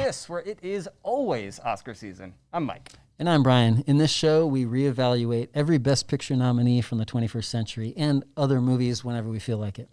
This, where it is always Oscar season. I'm Mike. And I'm Brian. In this show, we reevaluate every Best Picture nominee from the 21st century and other movies whenever we feel like it.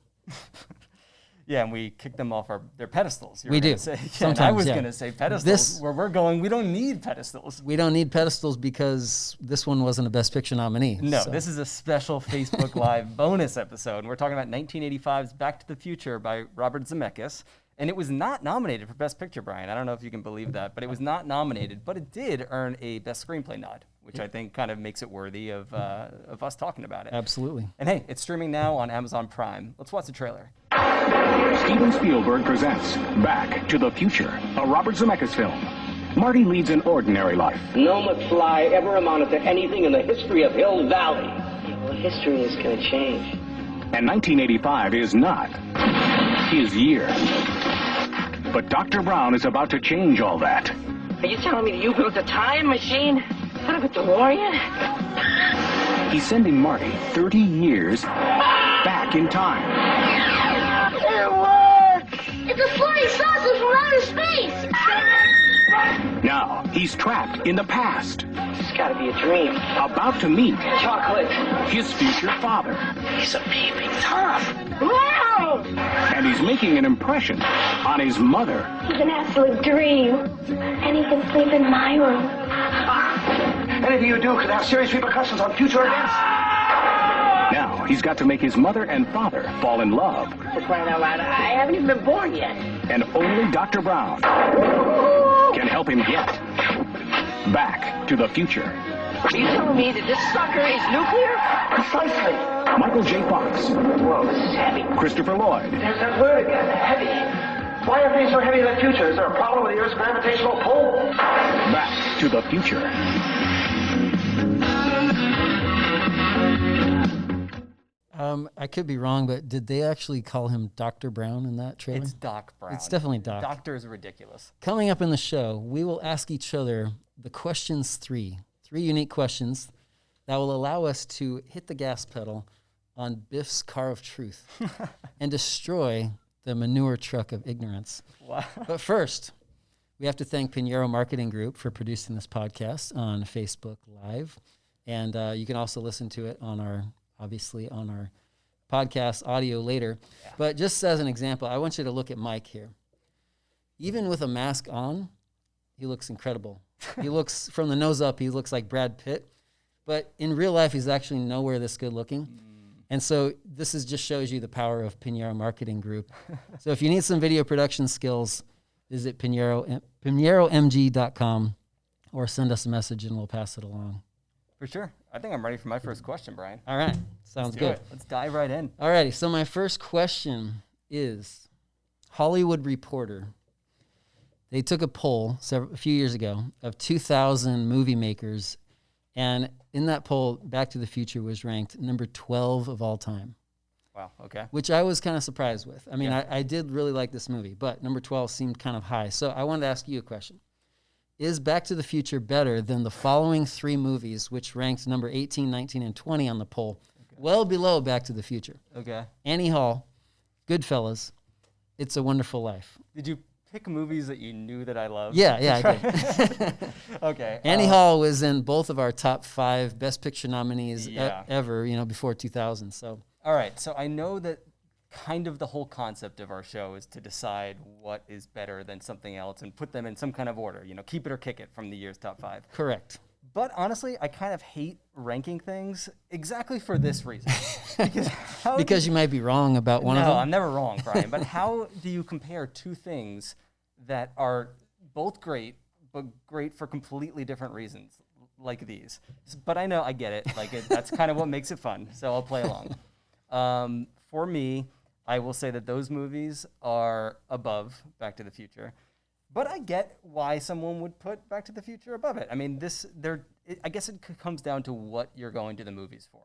Yeah, and we kick them off their pedestals. We do. Sometimes, I was going to say pedestals. Where we're going, we don't need pedestals. We don't need pedestals because this one wasn't a Best Picture nominee. No, this is a special Facebook Live bonus episode. And we're talking about 1985's Back to the Future by Robert Zemeckis. And it was not nominated for Best Picture, Brian. I don't know if you can believe that, but it was not nominated. But it did earn a Best Screenplay nod, which I think kind of makes it worthy of us talking about it. Absolutely. And hey, it's streaming now on Amazon Prime. Let's watch the trailer. Steven Spielberg presents Back to the Future, a Robert Zemeckis film. Marty leads an ordinary life. No McFly ever amounted to anything in the history of Hill Valley. Well, history is going to change. And 1985 is not his year. But Dr. Brown is about to change all that. Are you telling me that you built a time machine? Out of a DeLorean? He's sending Marty 30 years back in time. It works! It's a flying saucer from outer space! Now, he's trapped in the past. It's got to be a dream. About to meet Chocolate. his future father. He's a peeping Tom. Wow! And he's making an impression on his mother. He's an absolute dream. And he can sleep in my room. Anything you do could have serious repercussions on future events. Now, he's got to make his mother and father fall in love. For crying out loud, I haven't even been born yet. And only Dr. Brown can help him get back to the future. Are you telling me that this sucker is nuclear? Precisely. Michael J. Fox, Whoa, this is heavy. Christopher Lloyd, There's that word again, heavy. Why are things so heavy in the future? Is there a problem with the Earth's gravitational pull? Back to the Future. I could be wrong, but did they actually call him Dr. Brown in that trailer? It's Doc Brown. It's definitely Doc. Doctor is ridiculous. Coming up in the show, we will ask each other the questions three unique questions that will allow us to hit the gas pedal on Biff's car of truth and destroy the manure truck of ignorance. Wow. But first, we have to thank Pinheiro Marketing Group for producing this podcast on Facebook Live. And you can also listen to it on our podcast audio later. Yeah. But just as an example, I want you to look at Mike here. Even with a mask on, he looks incredible. He looks, from the nose up, he looks like Brad Pitt. But in real life, he's actually nowhere this good looking. And so this just shows you the power of Pinheiro Marketing Group. So if you need some video production skills, visit PinheiroMG.com or send us a message and we'll pass it along. For sure. I think I'm ready for my first question, Brian. All right. Sounds good. Let's dive right in. All righty. So my first question is, Hollywood Reporter. They took a poll a few years ago of 2,000 movie makers, and in that poll, Back to the Future was ranked number 12 of all time. Wow, okay. Which I was kind of surprised with. I mean, yeah. I did really like this movie, but number 12 seemed kind of high. So I wanted to ask you a question. Is Back to the Future better than the following three movies, which ranked number 18, 19, and 20 on the poll, well below Back to the Future? Okay. Annie Hall, Goodfellas, It's a Wonderful Life. Did you pick movies that you knew that I loved? Yeah, I did. Okay. Annie Hall was in both of our top 5 Best Picture nominees ever, before 2000. So. All right. So I know that kind of the whole concept of our show is to decide what is better than something else and put them in some kind of order, keep it or kick it from the year's top 5. Correct. But honestly, I kind of hate ranking things exactly for this reason. Because you might be wrong about one of them? No, I'm never wrong, Brian. But how do you compare two things that are both great, but great for completely different reasons, like these? But I know, I get it. That's kind of what makes it fun, so I'll play along. For me, I will say that those movies are above Back to the Future. But I get why someone would put Back to the Future above it. I mean, I guess it comes down to what you're going to the movies for.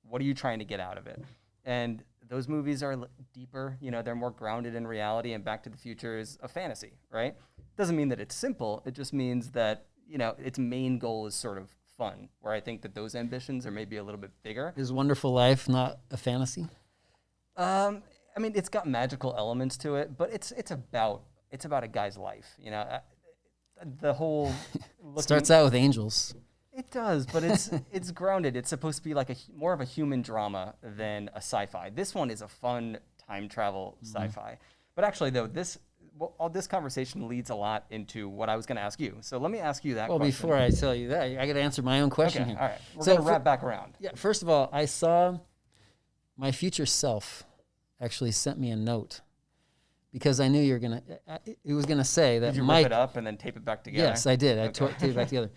What are you trying to get out of it? And those movies are deeper. They're more grounded in reality, and Back to the Future is a fantasy, right? Doesn't mean that it's simple. It just means that, its main goal is sort of fun, where I think that those ambitions are maybe a little bit bigger. Is Wonderful Life not a fantasy? I mean, it's got magical elements to it, but it's about it's about a guy's life. You know, the whole Starts out with angels. It does, but it's grounded. It's supposed to be like more of a human drama than a sci-fi. This one is a fun time travel sci-fi. But actually, though, all this conversation leads a lot into what I was going to ask you. So let me ask you that question. Well, before I tell you that, I got to answer my own question Okay, here. all right. We're going to wrap back around. Yeah, first of all, I saw my future self actually sent me a note because I knew you were going to, it was going to say that Did you Mike. rip it up and then tape it back together? Yes, I did. I taped it back together.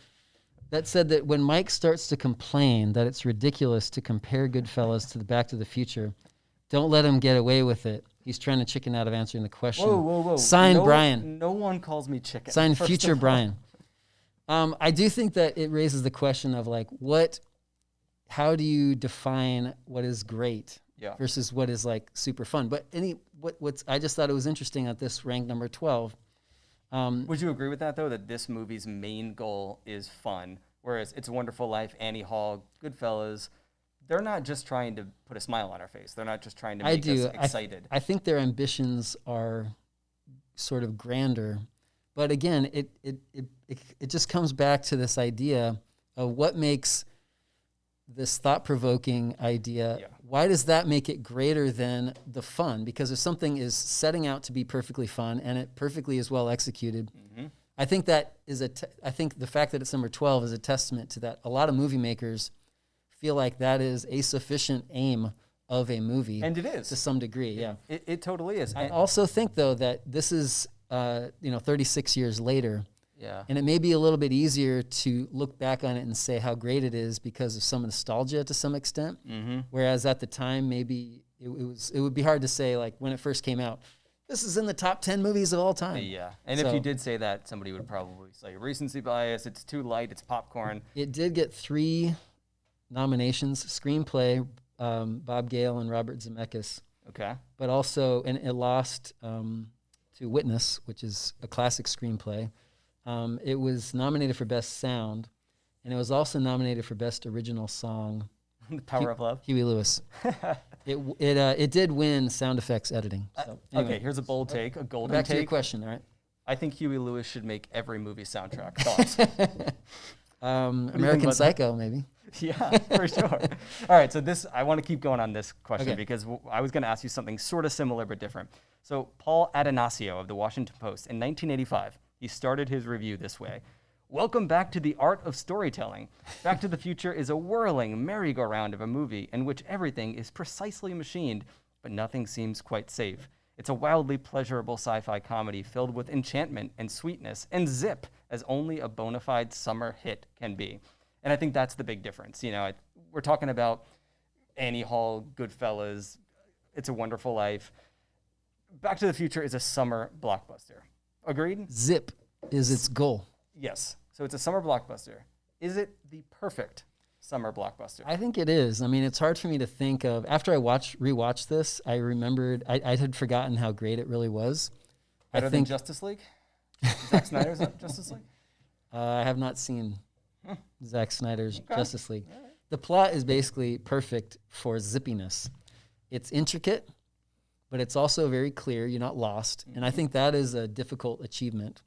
That said that when Mike starts to complain that it's ridiculous to compare Goodfellas to the Back to the Future, don't let him get away with it. He's trying to chicken out of answering the question. Whoa. Signed Brian. No one calls me chicken. Signed future Brian. I do think that it raises the question of like, how do you define what is great versus what is like super fun? But I just thought it was interesting that this ranked number 12. Would you agree with that, though, that this movie's main goal is fun, whereas It's a Wonderful Life, Annie Hall, Goodfellas, they're not just trying to put a smile on our face. They're not just trying to make us excited. I think their ambitions are sort of grander. But again, it just comes back to this idea of what makes this thought-provoking idea, why does that make it greater than the fun? Because if something is setting out to be perfectly fun and it perfectly is well executed, I think that is I think the fact that it's number 12 is a testament to that. A lot of movie makers feel like that is a sufficient aim of a movie. And it is. To some degree, yeah. It totally is. I also think, though, that this is, 36 years later. Yeah. And it may be a little bit easier to look back on it and say how great it is because of some nostalgia to some extent. Whereas at the time, maybe it would be hard to say, like when it first came out, this is in the top 10 movies of all time. Yeah. And if you did say that, somebody would probably say recency bias, it's too light, it's popcorn. It did get 3 nominations, screenplay, Bob Gale and Robert Zemeckis. Okay. But also, and it lost to Witness, which is a classic screenplay. It was nominated for Best Sound, and it was also nominated for Best Original Song. The Power of Love. Huey Lewis. It did win sound effects editing. So, anyway. Okay, here's a bold take, a golden Back take. to your question, all right? I think Huey Lewis should make every movie soundtrack. Thoughts? American Psycho, maybe. Yeah, for sure. All right, so I want to keep going on this question because I was going to ask you something sort of similar but different. So Paul Adanasio of the Washington Post in 1985, he started his review this way. Welcome back to the art of storytelling. Back to the Future is a whirling merry-go-round of a movie in which everything is precisely machined, but nothing seems quite safe. It's a wildly pleasurable sci-fi comedy filled with enchantment and sweetness and zip as only a bona fide summer hit can be. And I think that's the big difference. We're talking about Annie Hall, Goodfellas, It's a Wonderful Life. Back to the Future is a summer blockbuster. Agreed? Zip is its goal. Yes. So it's a summer blockbuster. Is it the perfect summer blockbuster? I think it is. I mean, it's hard for me to think of. After I rewatched this, I remembered, I had forgotten how great it really was. Better than Justice League? Zack Snyder's Justice League? I have not seen Zack Snyder's Justice League. Right. The plot is basically perfect for zippiness. It's intricate, but it's also very clear. You're not lost. And I think that is a difficult achievement.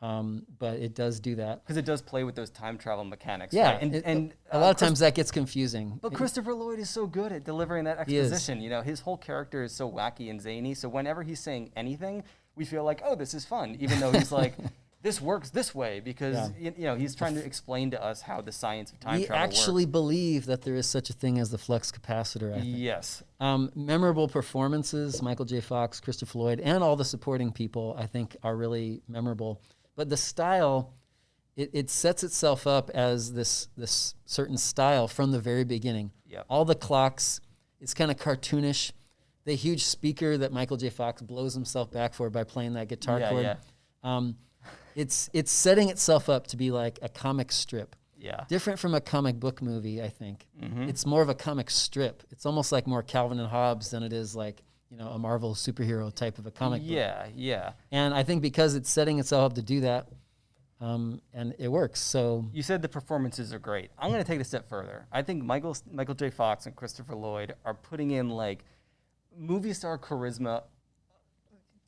But it does do that. Because it does play with those time travel mechanics. Yeah. Right? And a lot of times that gets confusing. But Christopher Lloyd is so good at delivering that exposition. His whole character is so wacky and zany. So whenever he's saying anything, we feel like, oh, this is fun. Even though he's like, this works this way. Because, he's trying to explain to us how the science of time travel works. We actually believe that there is such a thing as the flux capacitor, I think. Yes. Memorable performances, Michael J. Fox, Christopher Lloyd, and all the supporting people, I think, are really memorable. But the style, it sets itself up as this certain style from the very beginning. Yep. All the clocks, it's kind of cartoonish. The huge speaker that Michael J. Fox blows himself back for by playing that guitar chord. Yeah. It's setting itself up to be like a comic strip. Yeah. Different from a comic book movie, I think. Mm-hmm. It's more of a comic strip. It's almost like more Calvin and Hobbes than it is like, a Marvel superhero type of a comic book. Yeah. And I think because it's setting itself up to do that, and it works. So you said the performances are great. I'm going to take it a step further. I think Michael J. Fox and Christopher Lloyd are putting in like movie star charisma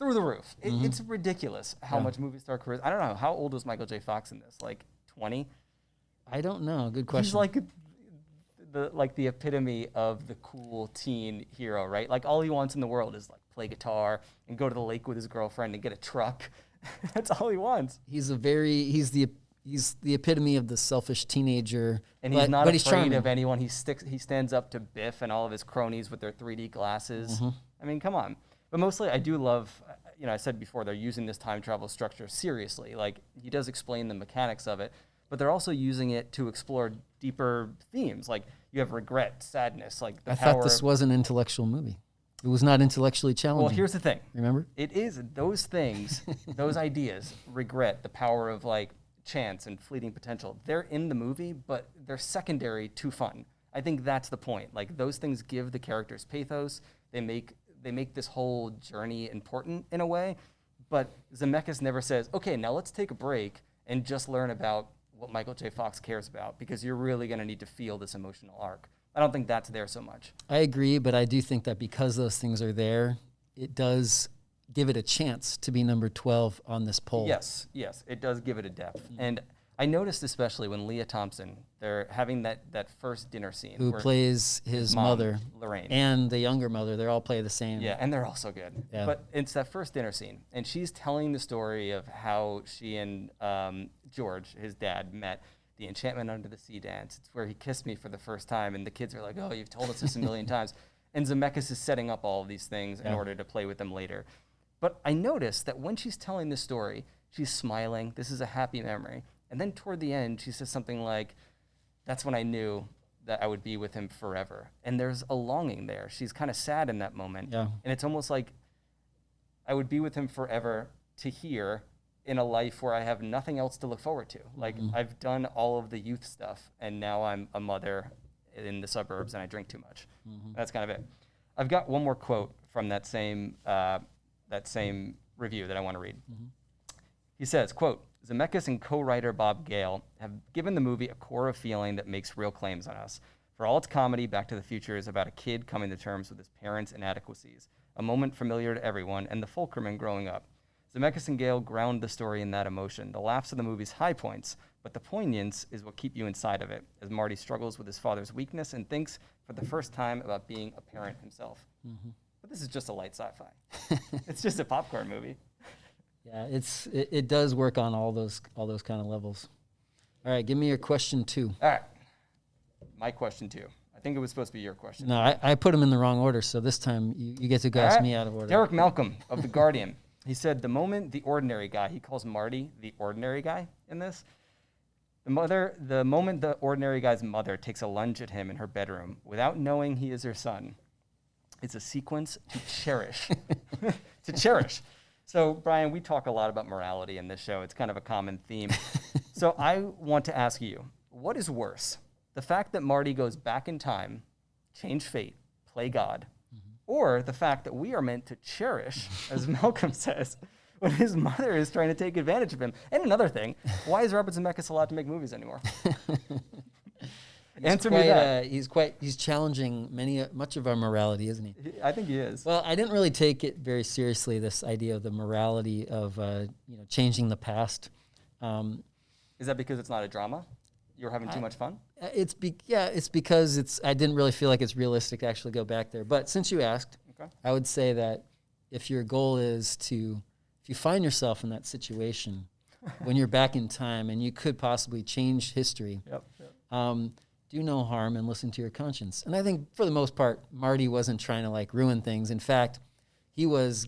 through the roof. It's ridiculous how much movie star charisma. I don't know, how old was Michael J. Fox in this? Like 20? I don't know. Good question. He's like the epitome of the cool teen hero, right? Like all he wants in the world is like play guitar and go to the lake with his girlfriend and get a truck. That's all he wants. He's the epitome of the selfish teenager. And he's not afraid charming. of anyone. He stands up to Biff and all of his cronies with their 3D glasses. I mean, come on. But mostly I do love, I said before, they're using this time travel structure seriously. Like, he does explain the mechanics of it, but they're also using it to explore deeper themes. Like, you have regret, sadness, like the I power. thought this was an intellectual movie. It was not intellectually challenging. Well, here's the thing. Remember? It is those things, those ideas, regret, the power of like chance and fleeting potential. They're in the movie, but they're secondary to fun. I think that's the point. Like, those things give the characters pathos. They make this whole journey important in a way. But Zemeckis never says, okay, now let's take a break and just learn about what Michael J. Fox cares about, because you're really going to need to feel this emotional arc. I don't think that's there so much. I agree, but I do think that because those things are there, it does give it a chance to be number 12 on this poll. Yes, it does give it a depth. And I noticed especially when Leah Thompson, they're having that first dinner scene. Who where plays his mom, mother, Lorraine. and the younger mother. They all play the same. Yeah, and they're all so good. Yeah. But it's that first dinner scene, and she's telling the story of how she and George, his dad, met. The Enchantment Under the Sea dance. It's where he kissed me for the first time, and the kids are like, oh, you've told us this a million times. And Zemeckis is setting up all of these things in order to play with them later. But I noticed that when she's telling this story, she's smiling. This is a happy memory. And then toward the end, she says something like, that's when I knew that I would be with him forever. And there's a longing there. She's kind of sad in that moment. Yeah. And it's almost like I would be with him forever to hear in a life where I have nothing else to look forward to. Like, I've done all of the youth stuff, and now I'm a mother in the suburbs, and I drink too much. That's kind of it. I've got one more quote from that same review that I want to read. He says, quote, Zemeckis and co-writer Bob Gale have given the movie a core of feeling that makes real claims on us. For all its comedy, Back to the Future is about a kid coming to terms with his parents' inadequacies, a moment familiar to everyone, and the Fulcrmen growing up. Zemeckis and Gale ground the story in that emotion. The laughs are the movie's high points, but the poignance is what keep you inside of it, as Marty struggles with his father's weakness and thinks for the first time about being a parent himself. But this is just a light sci-fi. It's just a popcorn movie. Yeah, it does work on all those kind of levels. All right, give me your question 2. All right, my question 2. I think it was supposed to be your question. No, I put them in the wrong order, so this time you get to go ask me out of order. Derek Malcolm of The Guardian. He said, the moment the ordinary guy, he calls Marty the ordinary guy in this, the moment the ordinary guy's mother takes a lunge at him in her bedroom without knowing he is her son, it's a sequence to cherish. To cherish. So, Brian, we talk a lot about morality in this show. It's kind of a common theme. So I want to ask you, what is worse? The fact that Marty goes back in time, change fate, play God, or the fact that we are meant to cherish, as Malcolm says, when his mother is trying to take advantage of him? And another thing, why is Robert Zemeckis allowed to make movies anymore? Answer me that. He's challenging much of our morality, isn't he? I think he is. Well, I didn't really take it very seriously, this idea of the morality of changing the past. Is that because it's not a drama? You're having too much fun? It's because I didn't really feel like it's realistic to actually go back there. But since you asked, I would say that if your goal is if you find yourself in that situation when you're back in time and you could possibly change history, do no harm and listen to your conscience. And I think for the most part, Marty wasn't trying to ruin things. In fact, he was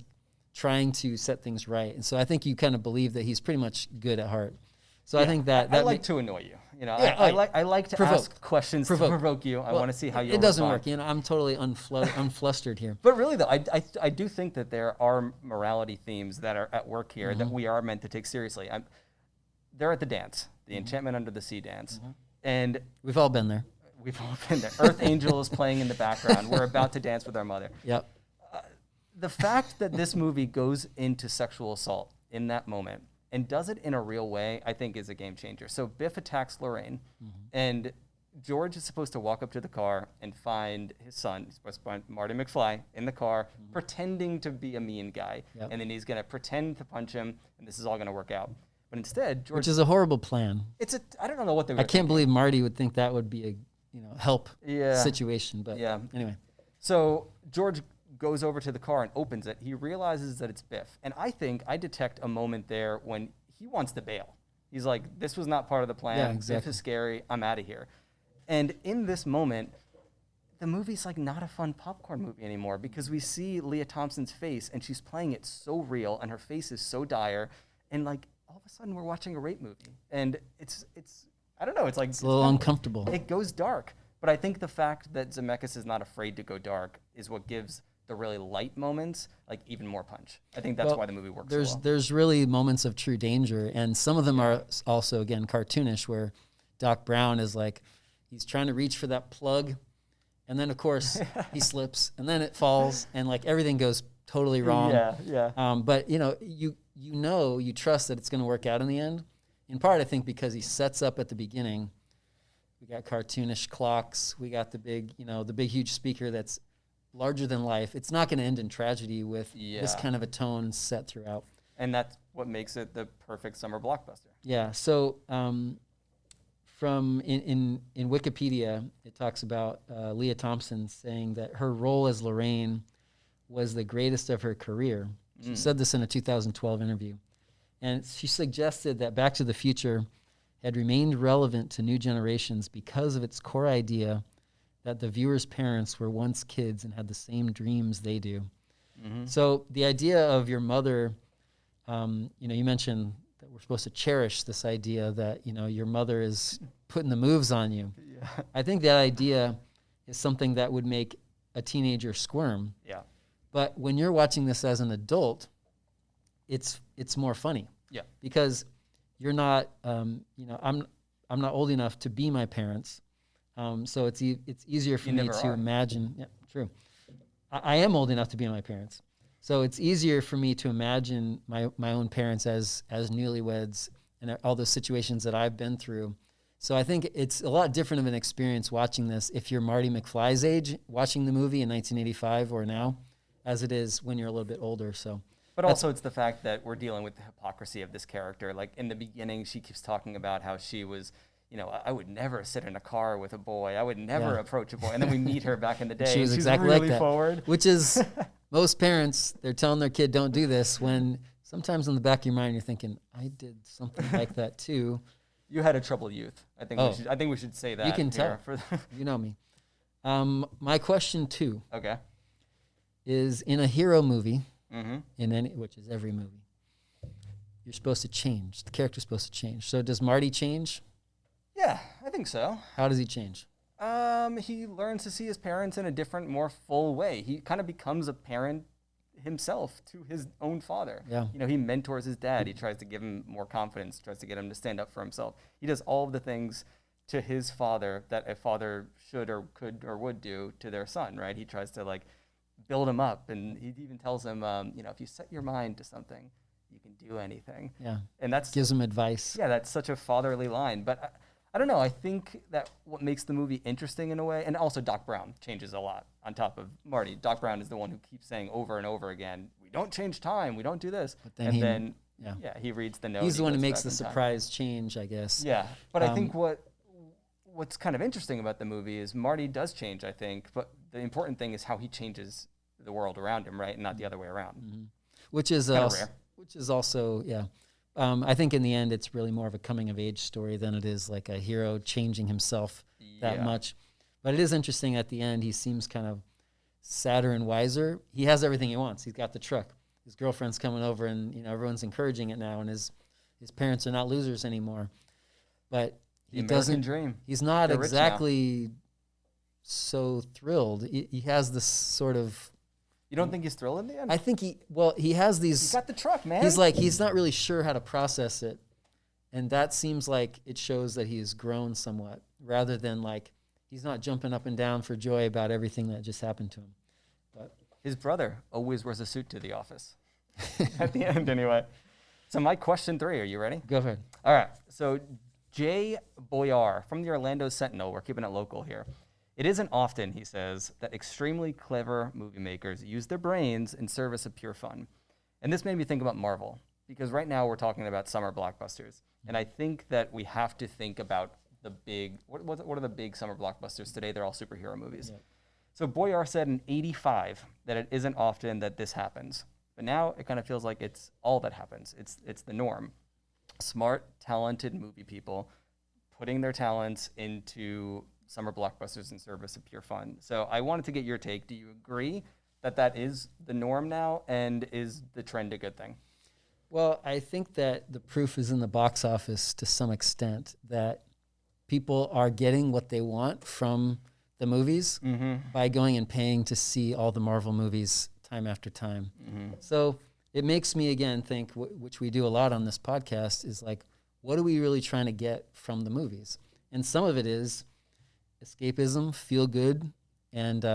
trying to set things right. And so I think you kind of believe that he's pretty much good at heart. So I think that I like to annoy you. I like to ask questions to provoke you. I want to see how you. It doesn't work. I'm totally unflustered here. But really, though, I do think that there are morality themes that are at work here that we are meant to take seriously. They're at the dance, the Enchantment Under the Sea dance, and we've all been there. We've all been there. Earth Angel is playing in the background. We're about to dance with our mother. Yep. The fact that this movie goes into sexual assault in that moment and does it in a real way, I think is a game changer. So Biff attacks Lorraine, and George is supposed to walk up to the car and find his son. He's supposed to find Marty McFly in the car, pretending to be a mean guy. Yep. And then he's going to pretend to punch him, and this is all going to work out. But instead, George... Which is a horrible plan. I don't know what they were I can't believe Marty would think that would be a help Yeah. situation. But anyway. So George goes over to the car and opens it. He realizes that it's Biff. And I detect a moment there when he wants to bail. He's like, this was not part of the plan. Yeah, exactly. Biff is scary. I'm out of here. And in this moment, the movie's like not a fun popcorn movie anymore because we see Leah Thompson's face and she's playing it so real and her face is so dire. And like all of a sudden we're watching a rape movie. And it's I don't know, it's like... It's a little uncomfortable. It goes dark. But I think the fact that Zemeckis is not afraid to go dark is what gives the really light moments like even more punch. I think that's why the movie works so well. There's really moments of true danger, and some of them are also, again, cartoonish, where Doc Brown is like, he's trying to reach for that plug, and then, of course, he slips, and then it falls, and like everything goes totally wrong. Yeah. But, you trust that it's going to work out in the end, in part, I think, because he sets up at the beginning. We got cartoonish clocks. We got the big huge speaker that's larger than life. It's not going to end in tragedy with this kind of a tone set throughout. And that's what makes it the perfect summer blockbuster. Yeah. So from in Wikipedia, it talks about Leah Thompson saying that her role as Lorraine was the greatest of her career. She said this in a 2012 interview. And she suggested that Back to the Future had remained relevant to new generations because of its core idea that the viewers' parents were once kids and had the same dreams they do. Mm-hmm. So the idea of your mother, you mentioned that we're supposed to cherish this idea that, your mother is putting the moves on you. Yeah. I think that idea is something that would make a teenager squirm. Yeah. But when you're watching this as an adult, it's more funny. Yeah. Because you're not, I'm not old enough to be my parents. So it's easier for me to imagine. Yeah, true. I am old enough to be my parents, so it's easier for me to imagine my own parents as newlyweds and all those situations that I've been through. So I think it's a lot different of an experience watching this if you're Marty McFly's age, watching the movie in 1985 or now, as it is when you're a little bit older. So. But also it's the fact that we're dealing with the hypocrisy of this character. Like in the beginning, she keeps talking about how she was, I would never sit in a car with a boy. I would never approach a boy. And then we meet her back in the day. She was she's exactly really like that. Forward. Which is, most parents, they're telling their kid, don't do this, when sometimes in the back of your mind, you're thinking, I did something like that too. You had a troubled youth. I think we should say that. You can tell. You know me. My question 2 is, in a hero movie, which is every movie, you're supposed to change. The character's supposed to change. So does Marty change? Yeah, I think so. How does he change? He learns to see his parents in a different, more full way. He kind of becomes a parent himself to his own father. Yeah. He mentors his dad. He tries to give him more confidence, tries to get him to stand up for himself. He does all of the things to his father that a father should or could or would do to their son, right? He tries to build him up, and he even tells him, if you set your mind to something, you can do anything. Yeah. And that's gives him advice. Yeah, that's such a fatherly line. But I don't know. I think that what makes the movie interesting in a way, and also Doc Brown changes a lot on top of Marty. Doc Brown is the one who keeps saying over and over again, we don't change time, we don't do this. But then he reads the note. He's the one who makes the surprise change, I guess. Yeah, but I think what's kind of interesting about the movie is Marty does change, I think, but the important thing is how he changes the world around him, right, and not the other way around. Mm-hmm. Which is rare. Which is also, I think in the end it's really more of a coming-of-age story than it is like a hero changing himself that much. But it is interesting at the end, he seems kind of sadder and wiser. He has everything he wants. He's got the truck. His girlfriend's coming over, and everyone's encouraging it now, and his parents are not losers anymore. But he doesn't dream. He's not exactly so thrilled. He has this sort of... You don't think he's thrilled in the end? I think he has these... He's got the truck, man. He's not really sure how to process it. And that seems like it shows that he has grown somewhat, rather than he's not jumping up and down for joy about everything that just happened to him. But his brother always wears a suit to the office. At the end, anyway. So my question 3, are you ready? Go ahead. All right. So Jay Boyar from the Orlando Sentinel. We're keeping it local here. It isn't often, he says, that extremely clever movie makers use their brains in service of pure fun. And this made me think about Marvel, because right now we're talking about summer blockbusters. And I think that we have to think about the big, what are the big summer blockbusters today? They're all superhero movies. Yeah. So Boyar said in '85 that it isn't often that this happens. But now it kind of feels like it's all that happens. It's the norm. Smart, talented movie people putting their talents into summer blockbusters in service of pure fun. So I wanted to get your take. Do you agree that that is the norm now, and is the trend a good thing? Well, I think that the proof is in the box office to some extent, that people are getting what they want from the movies by going and paying to see all the Marvel movies time after time. So it makes me, again, think, which we do a lot on this podcast, is like, what are we really trying to get from the movies? And some of it is escapism, feel good, and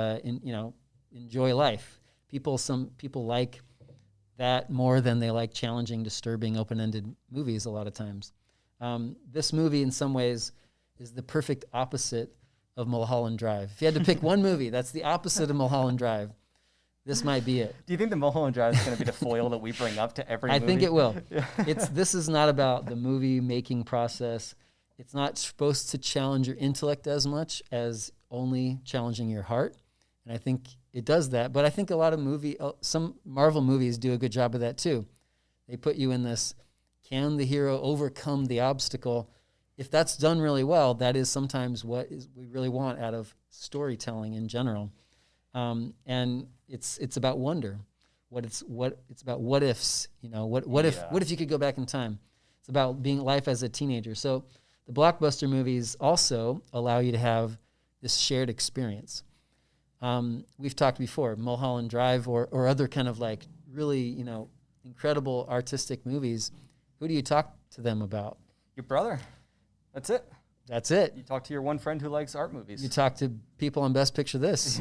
enjoy life. Some people like that more than they like challenging, disturbing, open-ended movies a lot of times. This movie, in some ways, is the perfect opposite of Mulholland Drive. If you had to pick one movie that's the opposite of Mulholland Drive, this might be it. Do you think the Mulholland Drive is going to be the foil that we bring up to every movie? I think it will. Yeah. This is not about the movie making process. It's not supposed to challenge your intellect as much as only challenging your heart. And I think it does that. But I think some Marvel movies do a good job of that too. They put you in this, can the hero overcome the obstacle? If that's done really well, that is sometimes what we really want out of storytelling in general. And it's about wonder. It's about what ifs. What if you could go back in time? It's about being life as a teenager. So the blockbuster movies also allow you to have this shared experience. We've talked before, Mulholland Drive or other kind of like really incredible artistic movies. Who do you talk to them about? Your brother. That's it. That's it. You talk to your one friend who likes art movies. You talk to people on Best Picture This.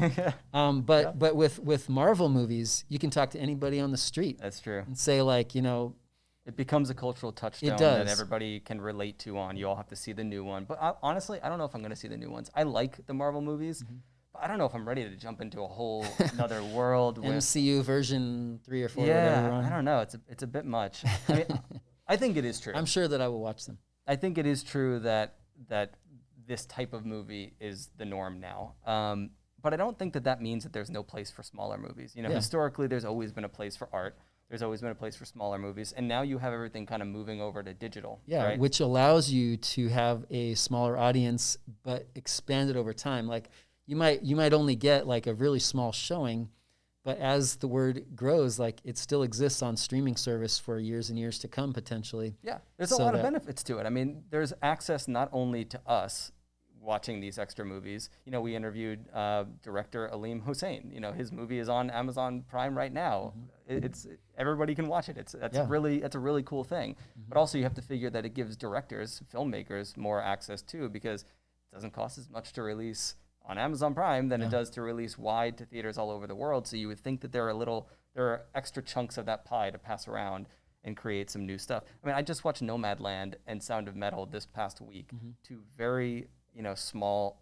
But with Marvel movies, you can talk to anybody on the street. That's true. And say it becomes a cultural touchstone that everybody can relate to on. You all have to see the new one. But honestly, I don't know if I'm going to see the new ones. I like the Marvel movies, but I don't know if I'm ready to jump into a whole another world. MCU version 3 or 4. Yeah, I don't know. It's a bit much. I mean, I think it is true. I'm sure that I will watch them. I think it is true that this type of movie is the norm now. But I don't think that means that there's no place for smaller movies. Historically, there's always been a place for art. There's always been a place for smaller movies. And now you have everything kind of moving over to digital. Yeah, right? Which allows you to have a smaller audience, but expand it over time. Like you might only get like a really small showing, but as the word grows, like it still exists on streaming service for years and years to come, potentially. Yeah, there's a lot of benefits to it. I mean, there's access not only to us watching these extra movies. We interviewed director Aleem Hossein. His movie is on Amazon Prime right now. It's everybody can watch it. That's a really cool thing. But also you have to figure that it gives directors, filmmakers more access too, because it doesn't cost as much to release on Amazon Prime than it does to release wide to theaters all over the world. So you would think that there are extra chunks of that pie to pass around and create some new stuff. I mean, I just watched Nomadland and Sound of Metal this past week, two very small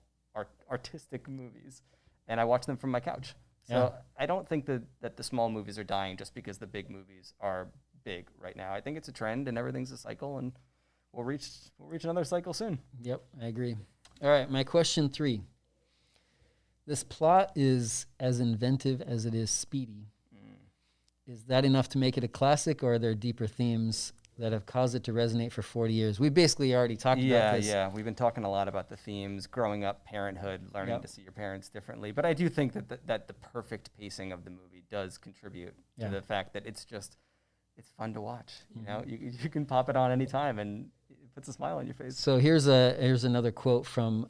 artistic movies, and I watched them from my couch. So I don't think that the small movies are dying just because the big movies are big right now. I think it's a trend and everything's a cycle, and we'll reach another cycle soon. Yep, I agree. All right, my question 3. This plot is as inventive as it is speedy. Is that enough to make it a classic, or are there deeper themes that have caused it to resonate for 40 years? We basically already talked about this. Yeah. We've been talking a lot about the themes, growing up, parenthood, learning to see your parents differently. But I do think that the perfect pacing of the movie does contribute to the fact that it's fun to watch. You can pop it on anytime and it puts a smile on your face. So here's another quote from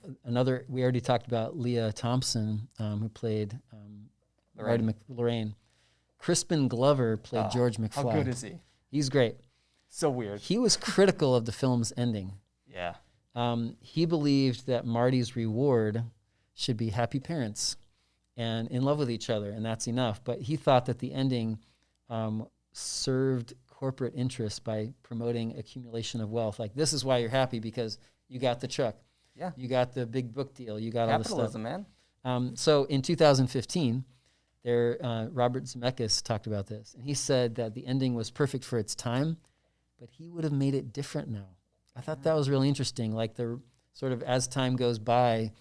we already talked about Leah Thompson, who played Lorraine. Crispin Glover played George McFly. How good is he? He's great. So weird. He was critical of the film's ending. Yeah. He believed that Marty's reward should be happy parents and in love with each other, and that's enough. But he thought that the ending served corporate interests by promoting accumulation of wealth. Like, this is why you're happy, because You got the truck. Yeah. You got the big book deal. You got all this stuff. Capitalism, man. So in 2015, Robert Zemeckis talked about this, and he said that the ending was perfect for its time, but he would have made it different now. I thought that was really interesting. Like the sort of as time goes by,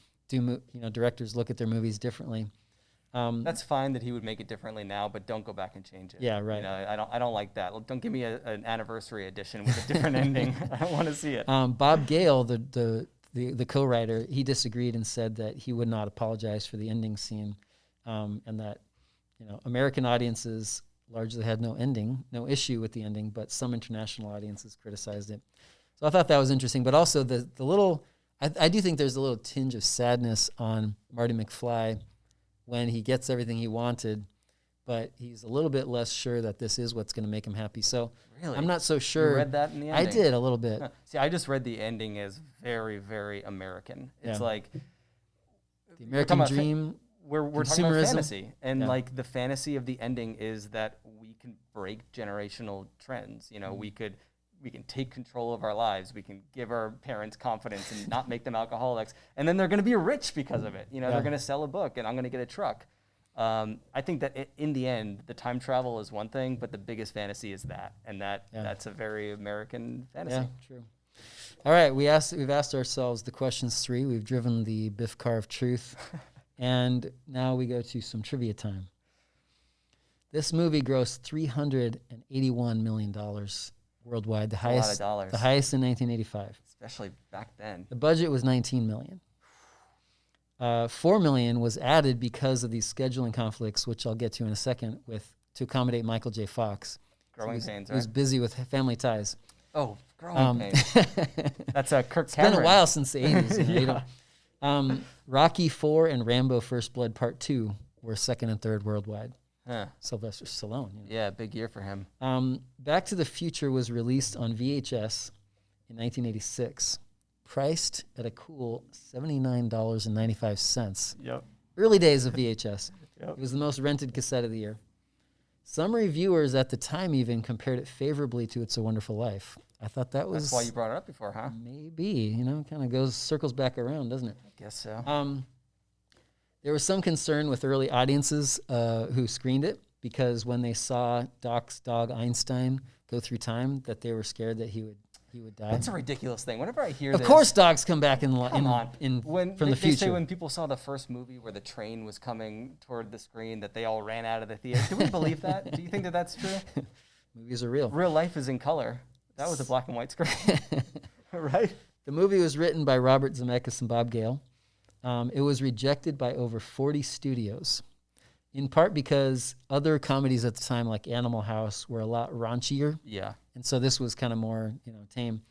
directors look at their movies differently. That's fine that he would make it differently now, but don't go back and change it. Yeah, right. You know, I don't like that. Don't give me an anniversary edition with a different ending. I don't want to see it. Bob Gale, the co-writer, he disagreed and said that he would not apologize for the ending scene, and that American audiences largely had no issue with the ending, but some international audiences criticized it. So I thought that was interesting, but also the little, I do think there's a little tinge of sadness on Marty McFly when he gets everything he wanted, but he's a little bit less sure that this is what's going to make him happy. So really? I'm not so sure. You read that in the ending? I did a little bit. See, I just read the ending as very, very American. It's like the American dream. We're talking about consumerism. fantasy, and like the fantasy of the ending is that we can break generational trends. We can take control of our lives. We can give our parents confidence and not make them alcoholics. And then they're going to be rich because of it. They're going to sell a book and I'm going to get a truck. I think that in the end, the time travel is one thing, but the biggest fantasy is that. And that's a very American fantasy. Yeah, true. All right. We've asked ourselves the questions 3. We've driven the Biff car of truth. And now we go to some trivia time. This movie grossed $381 million worldwide, the highest, a lot of dollars. The highest in 1985. Especially back then. The budget was $19 million. $4 million was added because of these scheduling conflicts, which I'll get to in a second, to accommodate Michael J. Fox. Growing Pains, right? He was busy with Family Ties. Oh, Growing Pains. That's a Kirk Cameron. It's been a while since the 80s. Rocky IV and Rambo First Blood Part 2 were second and third worldwide. Huh. Sylvester Stallone. Yeah, big year for him. Back to the Future was released on VHS in 1986, priced at a cool $79.95. Yep. Early days of VHS. Yep. It was the most rented cassette of the year. Some reviewers at the time even compared it favorably to It's a Wonderful Life. I thought that was... That's why you brought it up before, huh? Maybe. Kind of circles back around, doesn't it? I guess so. There was some concern with early audiences who screened it because when they saw Doc's dog Einstein go through time, that they were scared that he would die. That's a ridiculous thing. Whenever I hear of this, course dogs come back from the they future. Say when people saw the first movie where the train was coming toward the screen that they all ran out of the theater. Do we believe that? Do you think that that's true? Movies are real. Real life is in color. That was a black and white screen. Right? The movie was written by Robert Zemeckis and Bob Gale. It was rejected by over 40 studios, in part because other comedies at the time, like Animal House, were a lot raunchier. Yeah. And so this was kind of more, tame.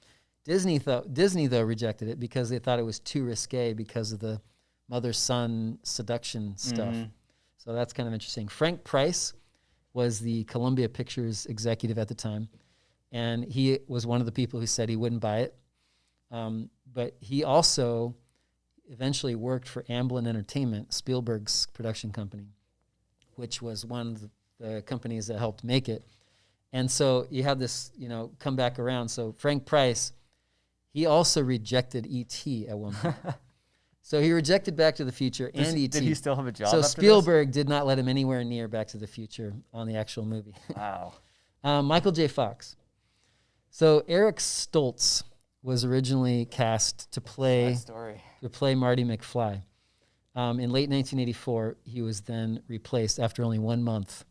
Disney, though, rejected it because they thought it was too risque because of the mother-son seduction stuff. Mm-hmm. So that's kind of interesting. Frank Price was the Columbia Pictures executive at the time, and he was one of the people who said he wouldn't buy it. But he also eventually worked for Amblin Entertainment, Spielberg's production company, which was one of the companies that helped make it. And so you have this, come back around. So Frank Price, he also rejected E.T. at one point. So he rejected Back to the Future and E.T. Did he still have a job So after Spielberg did not let him anywhere near Back to the Future on the actual movie. Wow. Michael J. Fox. So Eric Stoltz was originally cast to play Marty McFly. In late 1984, he was then replaced after only 1 month.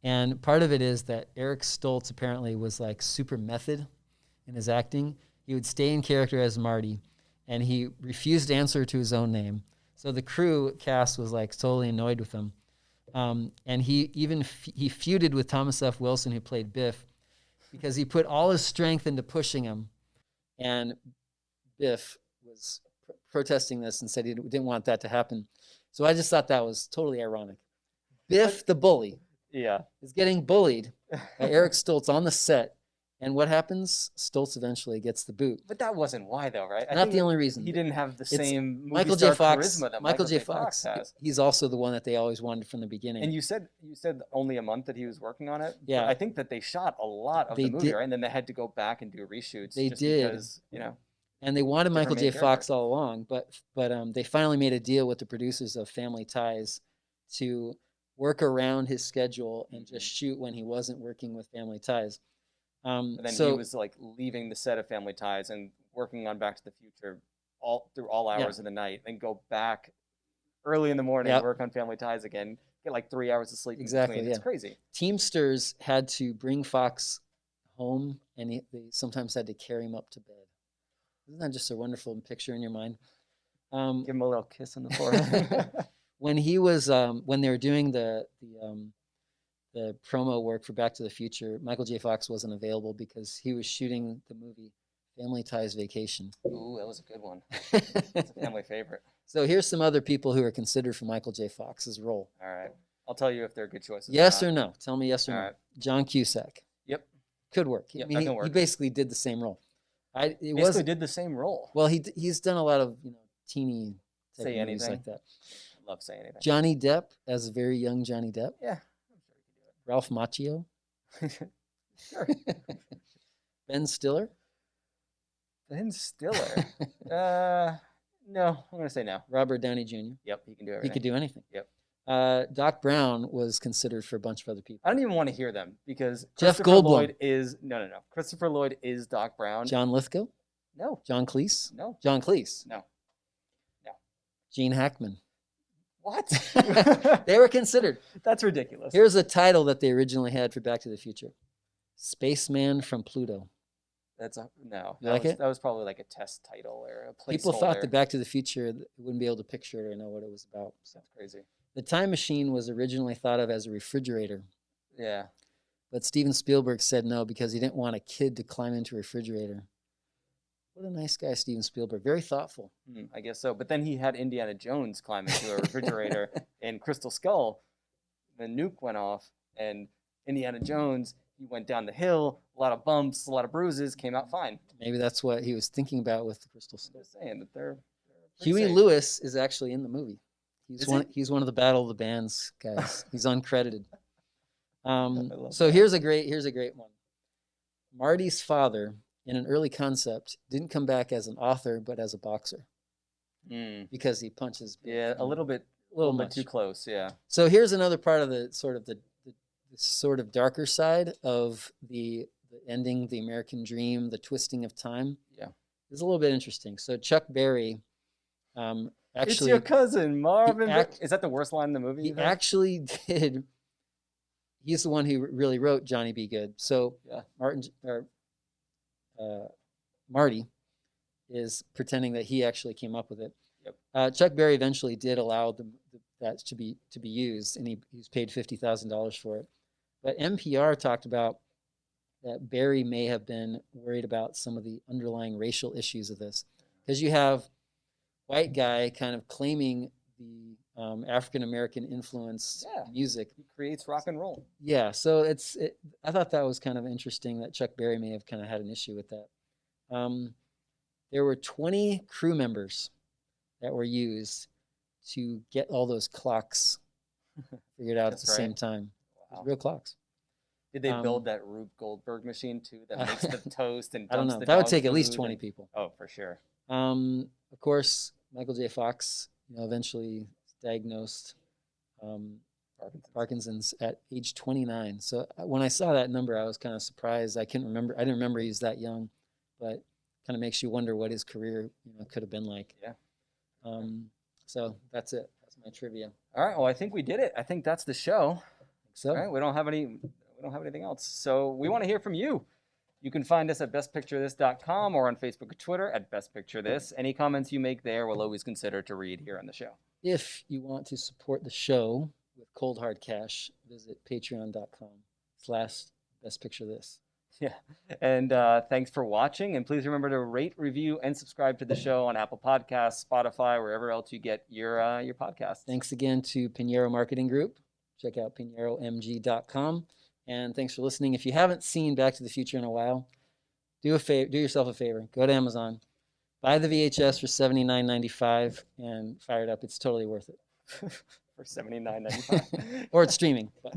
And part of it is that Eric Stoltz apparently was like super method in his acting. He would stay in character as Marty, and he refused to answer to his own name. So the crew cast was like totally annoyed with him. And he even he feuded with Thomas F. Wilson, who played Biff, because he put all his strength into pushing him. And Biff was protesting this and said he didn't want that to happen. So I just thought that was totally ironic. Biff, the bully, is getting bullied by Eric Stoltz on the set. And what happens? Stoltz eventually gets the boot. But that wasn't why, though, right? Not the only reason. He didn't have the same Michael J. Fox charisma that Michael J. Fox has. He's also the one that they always wanted from the beginning. And you said only a month that he was working on it? Yeah. But I think that they shot a lot of the movie, right? And then they had to go back and do reshoots. They did. Because, And they wanted Michael J. main Fox all along, but they finally made a deal with the producers of Family Ties to work around his schedule and just shoot when he wasn't working with Family Ties. And then he was like leaving the set of Family Ties and working on Back to the Future through all hours of the night, and go back early in the morning, work on Family Ties again, get like 3 hours of sleep in between. It's crazy. Teamsters had to bring Fox home, and they sometimes had to carry him up to bed. Isn't that just a wonderful picture in your mind? Give him a little kiss on the forehead. When he was when they were doing the promo work for Back to the Future, Michael J. Fox wasn't available because he was shooting the movie Family Ties Vacation. Ooh, that was a good one. It's a family favorite. So here's some other people who are considered for Michael J. Fox's role. All right. I'll tell you if they're good choices. Yes or no? Tell me yes or All no. right. John Cusack. Yep. Could work. Yep, I mean, he basically did the same role. Did the same role. Well, he's done a lot of teeny type Say movies anything. like that. I love Say Anything. Johnny Depp as a very young Johnny Depp. Yeah. Ralph Macchio. Sure. Ben Stiller. Ben Stiller. No, I'm gonna say no. Robert Downey Jr. Yep, he can do everything. He could do anything. Yep. Doc Brown was considered for a bunch of other people. I don't even want to hear them because Jeff Christopher Goldblum. Lloyd is no. Christopher Lloyd is Doc Brown. John Lithgow. No. John Cleese. No. John Cleese. No. Gene Hackman. What? They were considered. That's ridiculous. Here's a title that they originally had for Back to the Future: Spaceman from Pluto. That's no. You like it? That was probably like a test title or a placeholder. People thought that Back to the Future wouldn't be able to picture it or know what it was about. That's crazy. The time machine was originally thought of as a refrigerator. Yeah. But Steven Spielberg said no because he didn't want a kid to climb into a refrigerator. What a nice guy, Steven Spielberg. Very thoughtful. I guess so. But then he had Indiana Jones climb into a refrigerator in Crystal Skull. The nuke went off, and Indiana Jones, he went down the hill, a lot of bumps, a lot of bruises, came out fine. Maybe that's what he was thinking about with the Crystal I'm Skull. just saying that they're pretty Huey safe. Lewis is actually in the movie. Is He's one of the Battle of the Bands guys. He's uncredited. love So that. here's a great one. Marty's father, in an early concept, didn't come back as an author but as a boxer because he punches. Yeah, a little bit much. too close. Yeah. So here's another part of the sort of darker side of the ending, the American dream, the twisting of time. Yeah. It's a little bit interesting. So Chuck Berry, actually, It's your cousin Marvin. Is that the worst line in the movie? he actually did. He's the one who really wrote Johnny Be Good. So Yeah. Marty is pretending that he actually came up with it. Yep. Chuck Berry eventually did allow that to be used, and he's paid $50,000 for it. But NPR talked about that Berry may have been worried about some of the underlying racial issues of this, because you have white guy kind of claiming the African American influence music. He creates rock and roll. Yeah, so I thought that was kind of interesting that Chuck Berry may have kind of had an issue with that. There were 20 crew members that were used to get all those clocks figured out at the same time. Wow. Real clocks. Did they build that Rube Goldberg machine too that makes the toast and I don't dumps know. the That would dog take at least food 20 and- people. Oh, for sure. Of course, Michael J. Fox, eventually diagnosed Parkinson's at age 29. So when I saw that number, I was kind of surprised. I didn't remember he was that young, but kind of makes you wonder what his career could have been like. Yeah. So that's it. That's my trivia. All right. Well, I think we did it. I think that's the show. So All right. We don't have anything else. So we want to hear from you. You can find us at bestpicturethis.com or on Facebook or Twitter at bestpicturethis. Any comments you make there, we'll always consider to read here on the show. if you want to support the show with cold hard cash, visit patreon.com/bestpicturethis. Yeah. And thanks for watching. And please remember to rate, review, and subscribe to the show on Apple Podcasts, Spotify, wherever else you get your podcasts. Thanks again to Pinheiro Marketing Group. Check out PinheiroMG.com. And thanks for listening. If you haven't seen Back to the Future in a while, do yourself a favor. Go to Amazon. Buy the VHS for $79.95 and fire it up. It's totally worth it. For $79.95. Or it's streaming. But.